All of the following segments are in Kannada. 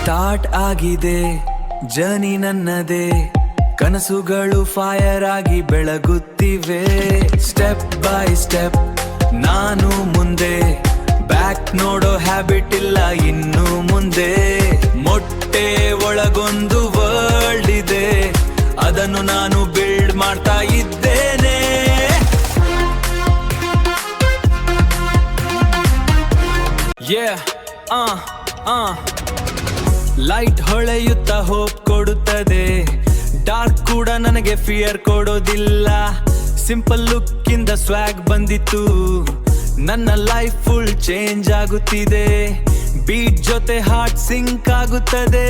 ಸ್ಟಾರ್ಟ್ ಆಗಿದೆ ಜರ್ನಿ ನನ್ನದೇ, ಕನಸುಗಳು ಫೈರ್ ಆಗಿ ಬೆಳಗುತ್ತಿವೆ. ಸ್ಟೆಪ್ ಬೈ ಸ್ಟೆಪ್ ನಾನು ಮುಂದೆ, ಬ್ಯಾಕ್ ನೋಡೋ ಹ್ಯಾಬಿಟ್ ಇಲ್ಲ ಇನ್ನು ಮುಂದೆ. ಮೊಟ್ಟೆ ಒಳಗೊಂದು ವರ್ಲ್ಡ್ ಇದೆ, ಅದನ್ನು ನಾನು ಬಿಲ್ಡ್ ಮಾಡ್ತಾ ಇದ್ದೇನೆ. ಲೈಟ್ ಹೊಳೆಯುತ್ತ ಹೋಪ್ ಕೊಡುತ್ತದೆ, ಡಾರ್ಕ್ ಕೂಡ ನನಗೆ ಫಿಯರ್ ಕೊಡೋದಿಲ್ಲ. ಸಿಂಪಲ್ ಲುಕ್ ಇಂದ ಸ್ವ್ಯಾಗ್ ಬಂದಿತ್ತು, ನನ್ನ ಲೈಫ್ ಫುಲ್ ಚೇಂಜ್ ಆಗುತ್ತಿದೆ. ಬೀಟ್ ಜೊತೆ ಹಾರ್ಟ್ ಸಿಂಕ್ ಆಗುತ್ತದೆ,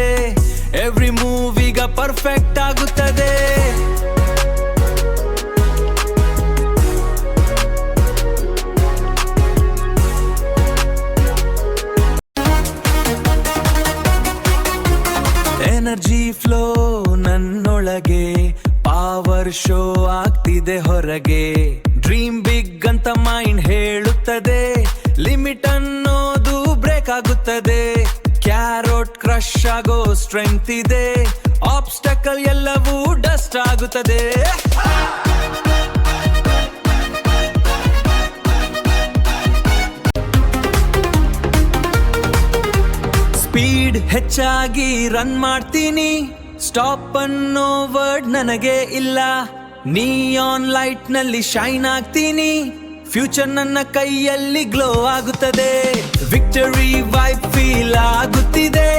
ಎವ್ರಿ ಮೂವ್ ಈಗ ಪರ್ಫೆಕ್ಟ್ ಆಗುತ್ತದೆ. ಎನರ್ಜಿ ಫ್ಲೋ ನನ್ನೊಳಗೆ, ಪವರ್ ಶೋ ಆಗ್ತಿದೆ ಹೊರಗೆ. ಡ್ರೀಮ್ ಬಿಗ್ ಅಂತ ಮೈಂಡ್ ಹೇಳುತ್ತದೆ, ಲಿಮಿಟ್ ಅನ್ನೋದು ಬ್ರೇಕ್ ಆಗುತ್ತದೆ. ಕ್ಯಾರೋಟ್ ಕ್ರಶ್ ಆಗೋ ಸ್ಟ್ರೆಂಗ್ತ್ ಇದೆ, ಆಬ್ಸ್ಟಕಲ್ ಎಲ್ಲವೂ ಡಸ್ಟ್ ಆಗುತ್ತದೆ. ಸ್ಪೀಡ್ ಹೆಚ್ಚಾಗಿ ರನ್ ಮಾಡ್ತೀನಿ, ಸ್ಟಾಪ್ ಅನ್ನೋ ವರ್ಡ್ ನನಗೆ ಇಲ್ಲ. ನಿಯಾನ್ ಲೈಟ್ ನಲ್ಲಿ ಶೈನ್ ಆಗ್ತೀನಿ, ಫ್ಯೂಚರ್ ನನ್ನ ಕೈಯಲ್ಲಿ ಗ್ಲೋ ಆಗುತ್ತದೆ. ವಿಕ್ಟರಿ ವೈಬ್ ಫೀಲ್ ಆಗುತ್ತಿದೆ,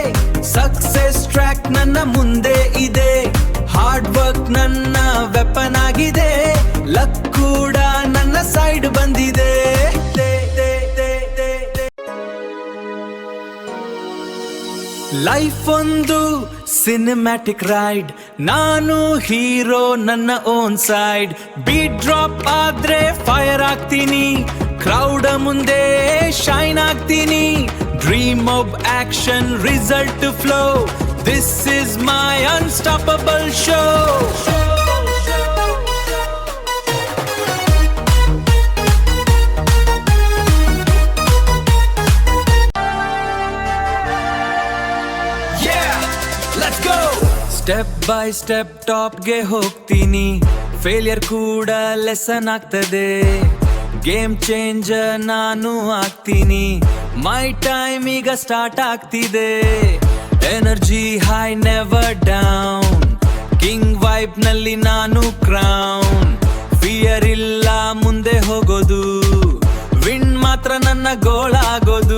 ಸಕ್ಸೆಸ್ ಟ್ರ್ಯಾಕ್ ನನ್ನ ಮುಂದೆ ಇದೆ. ಹಾರ್ಡ್ ವರ್ಕ್ ನನ್ನ ವೆಪನ್ ಆಗಿದೆ, ಲಕ್ ಕೂಡ ನನ್ನ ಸೈಡ್ ಬಂದಿದೆ. ಲೈಫ್ ಒಂದು ಸಿನಿಮ್ಯಾಟಿಕ್ ರೈಡ್, ನಾನು ಹೀರೋ ನನ್ನ ಓನ್ ಸೈಡ್. ಬೀಟ್ ಡ್ರಾಪ್ ಆದ್ರೆ ಫೈರ್ ಆಗ್ತೀನಿ, ಕ್ರೌಡ್ ಮುಂದೆ ಶೈನ್ ಆಗ್ತೀನಿ. Dream of action result flow, this is my unstoppable show. Step by step ಟಾಪ್ಗೆ ಹೋಗ್ತೀನಿ, ಫೇಲಿಯರ್ ಕೂಡ ಲೆಸನ್ ಆಗ್ತದೆ. ಗೇಮ್ ಚೇಂಜರ್ ನಾನು ಆಗ್ತೀನಿ, ಮೈ ಟೈಮ್ ಈಗ ಸ್ಟಾರ್ಟ್ ಆಗ್ತಿದೆ. Energy high never down, king vibe ನಲ್ಲಿ ನಾನು ಕ್ರೌನ್. ಫಿಯರ್ ಇಲ್ಲ ಮುಂದೆ ಹೋಗೋದು, ವಿನ್ ಮಾತ್ರ ನನ್ನ ಗೋಳಾಗೋದು.